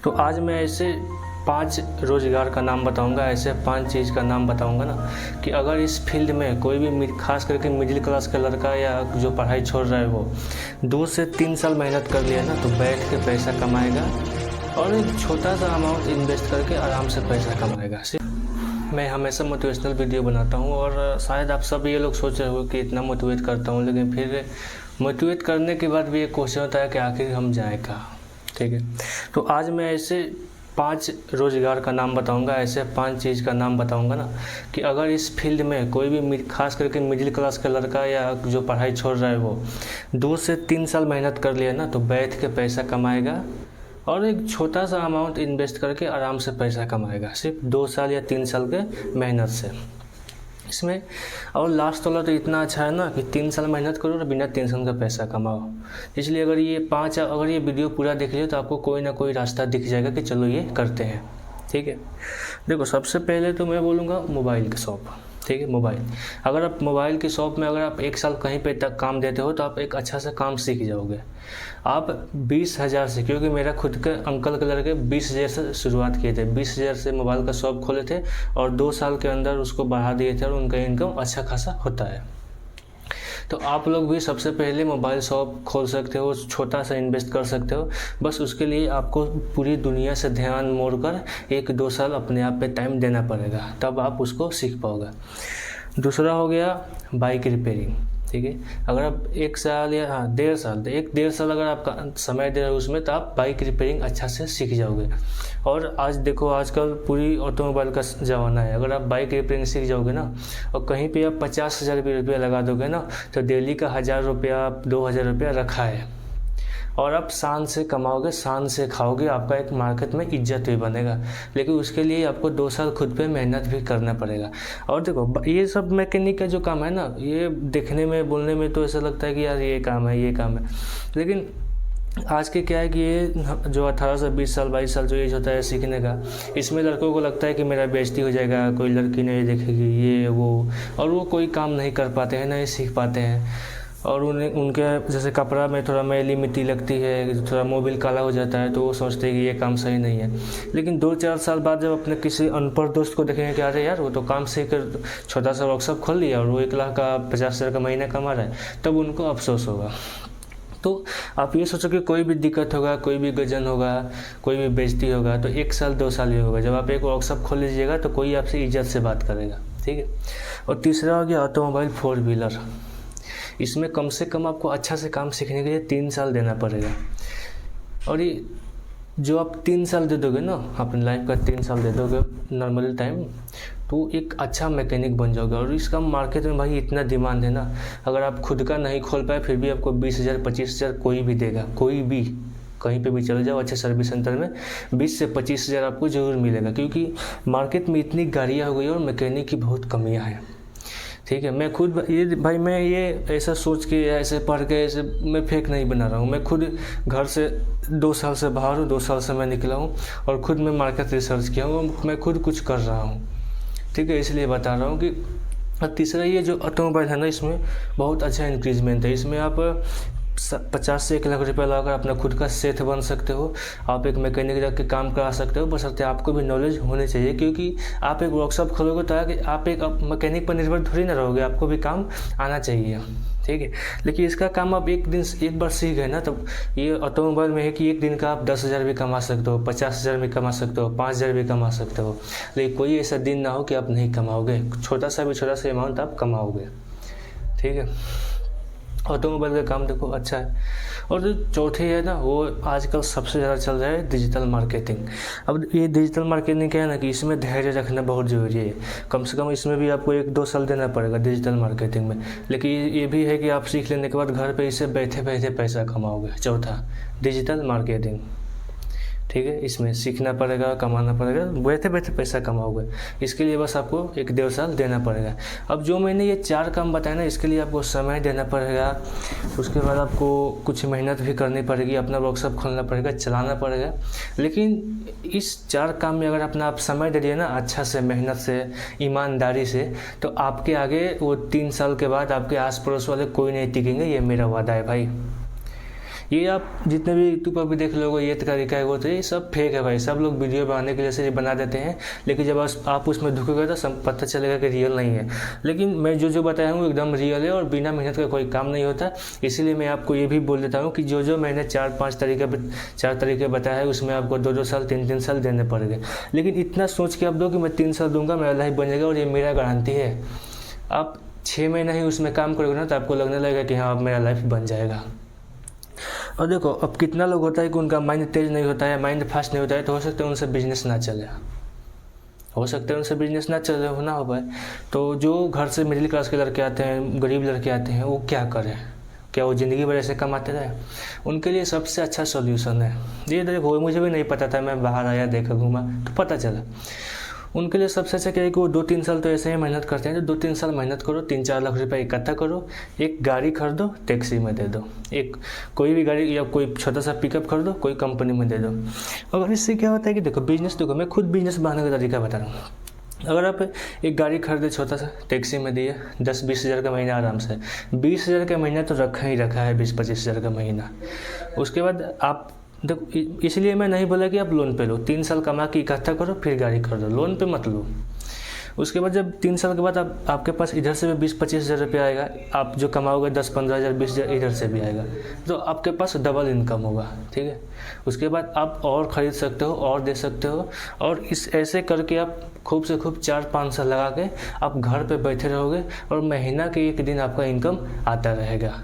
तो आज मैं ऐसे 5 रोज़गार का नाम बताऊंगा, ऐसे 5 चीज़ का नाम बताऊंगा ना कि अगर इस फील्ड में कोई भी खास करके मिडिल क्लास का लड़का या जो पढ़ाई छोड़ रहा है वो 2 से 3 साल मेहनत कर लिया ना तो बैठ के पैसा कमाएगा और एक छोटा सा अमाउंट इन्वेस्ट करके आराम से पैसा कमाएगा। मैं हमेशा मोटिवेशनल वीडियो बनाता हूँ और शायद आप सब ये लोग सोच रहे हो कि इतना मोटिवेट करता हूँ, लेकिन फिर मोटिवेट करने के बाद भी एक क्वेश्चन होता है कि आखिर हम जाए कहाँ। ठीक है, तो आज मैं ऐसे 5 रोज़गार का नाम बताऊंगा, ऐसे 5 चीज़ का नाम बताऊंगा ना कि अगर इस फील्ड में कोई भी खास करके मिडिल क्लास का लड़का या जो पढ़ाई छोड़ रहा है वो 2 से 3 साल मेहनत कर लिया ना तो बैठ के पैसा कमाएगा और एक छोटा सा अमाउंट इन्वेस्ट करके आराम से पैसा कमाएगा, सिर्फ 2 साल या 3 साल के मेहनत से इसमें। और लास्ट वाला तो इतना अच्छा है ना कि 3 साल मेहनत करो और बिना टेंशन का पैसा कमाओ। इसलिए अगर ये वीडियो पूरा देख लियो तो आपको कोई ना कोई रास्ता दिख जाएगा कि चलो ये करते हैं। ठीक है, देखो सबसे पहले तो मैं बोलूँगा मोबाइल की शॉप। ठीक है, मोबाइल, अगर आप मोबाइल की शॉप में अगर आप 1 साल कहीं पे तक काम देते हो तो आप एक अच्छा सा काम सीख जाओगे। आप 20,000 से, क्योंकि मेरा खुद के अंकल के लड़के 20,000 से शुरुआत किए थे, 20,000 से मोबाइल का शॉप खोले थे और 2 साल के अंदर उसको बढ़ा दिए थे और उनका इनकम अच्छा खासा होता है। तो आप लोग भी सबसे पहले मोबाइल शॉप खोल सकते हो, छोटा सा इन्वेस्ट कर सकते हो। बस उसके लिए आपको पूरी दुनिया से ध्यान मोड़कर 1-2 साल अपने आप पे टाइम देना पड़ेगा, तब आप उसको सीख पाओगे। दूसरा हो गया बाइक रिपेयरिंग। ठीक है, अगर आप 1 साल या 1.5 साल अगर आपका समय दे रहे हो उसमें तो आप बाइक रिपेयरिंग अच्छा से सीख जाओगे। और आज देखो आजकल पूरी ऑटोमोबाइल का ज़माना है, अगर आप बाइक रिपेयरिंग सीख जाओगे ना और कहीं पे आप 50,000 रुपया लगा दोगे ना तो डेली का 1,000 रुपया 2,000 रुपया रखा है और आप शान से कमाओगे, शान से खाओगे, आपका एक मार्केट में इज्जत भी बनेगा। लेकिन उसके लिए आपको 2 साल खुद पे मेहनत भी करना पड़ेगा। और देखो ये सब मैकेनिक का जो काम है ना, ये देखने में बोलने में तो ऐसा लगता है कि यार ये काम है, लेकिन आज के क्या है कि ये जो 18 से 20 साल 22 साल जो एज होता है सीखने का, इसमें लड़कों को लगता है कि मेरा बेइज्जती हो जाएगा, कोई लड़की नहीं देखेगी ये वो, और वो कोई काम नहीं कर पाते हैं, नहीं सीख पाते हैं। और उनके जैसे कपड़ा में थोड़ा मैली मिट्टी लगती है, थोड़ा मोबिल काला हो जाता है तो वो सोचते हैं कि ये काम सही नहीं है। लेकिन 2-4 साल बाद जब अपने किसी अनपढ़ दोस्त को देखेंगे कि अरे यार वो तो काम सीख कर छोटा सा वर्कशॉप खोल लिया और वो 1 लाख का 50,000 का महीना कमा रहा है, तब उनको अफसोस होगा। तो आप ये सोचो कि कोई भी दिक्कत होगा, कोई भी गजन होगा, कोई भी बेइज्जती होगा तो 1 साल 2 साल ही होगा। जब आप एक वर्कशॉप खोल लीजिएगा तो कोई आपसे इज्जत से बात करेगा। ठीक है, और तीसरा हो गया ऑटोमोबाइल 4 व्हीलर। इसमें कम से कम आपको अच्छा से काम सीखने के लिए 3 साल देना पड़ेगा। और ये जो आप 3 साल दे दोगे ना, अपनी लाइफ का 3 साल दे दोगे नॉर्मल टाइम, तो एक अच्छा मैकेनिक बन जाओगे। और इसका मार्केट में भाई इतना डिमांड है ना, अगर आप खुद का नहीं खोल पाए फिर भी आपको 20,000 25,000 कोई भी देगा, कोई भी, कहीं पे भी चले जाओ अच्छे सर्विस सेंटर में 20 से 25,000 आपको ज़रूर मिलेगा, क्योंकि मार्केट में इतनी गाड़ियाँ हो गई और मैकेनिक की बहुत कमियाँ हैं। ठीक है, मैं खुद ये ऐसा सोच के ऐसे पढ़ के ऐसे मैं फेक नहीं बना रहा हूँ। मैं खुद घर से 2 साल से बाहर हूँ, 2 साल से मैं निकला हूँ और खुद मैं मार्केट रिसर्च किया हूँ, मैं खुद कुछ कर रहा हूँ। ठीक है, इसलिए बता रहा हूँ कि। और तीसरा ये जो ऑटोमोबाइल है ना, इसमें बहुत अच्छा इंक्रीजमेंट है। इसमें आप 50 से 1 लाख रुपया लगाकर अपना खुद का सेठ बन सकते हो। आप एक मैकेनिक रख के काम करा सकते हो, बशर्ते आपको भी नॉलेज होनी चाहिए, क्योंकि आप एक वर्कशॉप खोलोगे तो आप एक मैकेनिक पर निर्भर थोड़ी ना रहोगे, आपको भी काम आना चाहिए। ठीक है, लेकिन इसका काम आप एक बार सीख गए ना, तो ये ऑटोमोबाइल में है कि एक दिन का आप 10,000 भी कमा सकते हो, 50,000 भी कमा सकते हो, 5,000 भी कमा सकते हो। लेकिन कोई ऐसा दिन ना हो कि आप नहीं कमाओगे, छोटा सा अमाउंट आप कमाओगे। ठीक है, ऑटोमोबाइल का काम देखो अच्छा है। और जो चौथे है ना, वो आजकल सबसे ज़्यादा चल रहा है डिजिटल मार्केटिंग। अब ये डिजिटल मार्केटिंग क्या है ना कि इसमें धैर्य रखना बहुत ज़रूरी है। कम से कम इसमें भी आपको 1-2 साल देना पड़ेगा डिजिटल मार्केटिंग में। लेकिन ये भी है कि आप सीख लेने के बाद घर पे इसे बैठे बैठे पैसा कमाओगे। चौथा, डिजिटल मार्केटिंग। ठीक है, इसमें सीखना पड़ेगा, कमाना पड़ेगा, बैठे बैठे पैसा कमाओगे। इसके लिए बस आपको 1-1.5 साल देना पड़ेगा। अब जो मैंने ये 4 काम बताया ना, इसके लिए आपको समय देना पड़ेगा, उसके बाद आपको कुछ मेहनत भी करनी पड़ेगी, अपना वर्कशॉप खोलना पड़ेगा, चलाना पड़ेगा। लेकिन इस 4 काम में अगर अपना आप समय दे दिए ना अच्छा से, मेहनत से, ईमानदारी से, तो आपके आगे वो 3 साल के बाद आपके आस पड़ोस वाले कोई नहीं टिकेंगे, ये मेरा वादा है भाई। ये आप जितने भी यूट्यूब पर भी देख लोगे ये तरीका है वो, तो ये सब फेक है भाई। सब लोग वीडियो बनाने के लिए से बना देते हैं, लेकिन जब आप उसमें ढुकोगे तो सब पता चलेगा कि रियल नहीं है। लेकिन मैं जो बताया हूँ एकदम रियल है और बिना मेहनत का कोई काम नहीं होता। इसीलिए मैं आपको ये भी बोल देता हूँ कि जो मैंने 4 तरीके बताया है उसमें आपको 2-2 साल 3-3 साल देने पड़ेंगे। लेकिन इतना सोच के आप दो कि मैं 3 साल दूंगा मेरा लाइफ बन जाएगा, और ये मेरा गारंटी है। आप 6 महीना ही उसमें काम करोगे ना तो आपको लगने लगेगा कि हाँ अब मेरा लाइफ बन जाएगा। और देखो अब कितना लोग होता है कि उनका माइंड तेज नहीं होता है, माइंड फास्ट नहीं होता है, तो हो सकता है उनसे बिजनेस ना चले, ना हो पाए। तो जो घर से मिडिल क्लास के लड़के आते हैं, गरीब लड़के आते हैं, वो क्या करें? क्या वो ज़िंदगी भर ऐसे कमाते रहे? उनके लिए सबसे अच्छा सॉल्यूशन है ये। देखो मुझे भी नहीं पता था, मैं बाहर आया, देखा, घूमा तो पता चला। उनके लिए सबसे अच्छा क्या है कि वो 2-3 साल तो ऐसे ही मेहनत करते हैं। तो 2-3 साल मेहनत करो, 3-4 लाख रुपए इकट्ठा करो, एक गाड़ी खरीदो, टैक्सी में दे दो, एक कोई भी गाड़ी या कोई छोटा सा पिकअप खरीदो, कोई कंपनी में दे दो। और इससे क्या होता है कि देखो बिजनेस, देखो मैं खुद बिजनेस बनाने का तरीका बता रहा हूँ। अगर आप एक गाड़ी खरीदे छोटा सा, टैक्सी में दिए, 10-20 हज़ार का महीना आराम से, 20 हज़ार का महीना तो रखा है, 20-25 हज़ार का महीना। उसके बाद आप देखो, इसलिए मैं नहीं बोला कि आप लोन पे लो, 3 साल कमा के इकट्ठा करो फिर गाड़ी खरीदो, लोन पे मत लो। उसके बाद जब 3 साल के बाद आपके पास इधर से भी 20-25 हज़ार रुपया आएगा, आप जो कमाओगे 10-15 हज़ार 20 हज़ार इधर से भी आएगा, तो आपके पास डबल इनकम होगा, ठीक है। उसके बाद आप और ख़रीद सकते हो और दे सकते हो, और इस ऐसे करके आप खूब से खूब 4-5 साल लगा के आप घर पे बैठे रहोगे और महीना के एक दिन आपका इनकम आता रहेगा।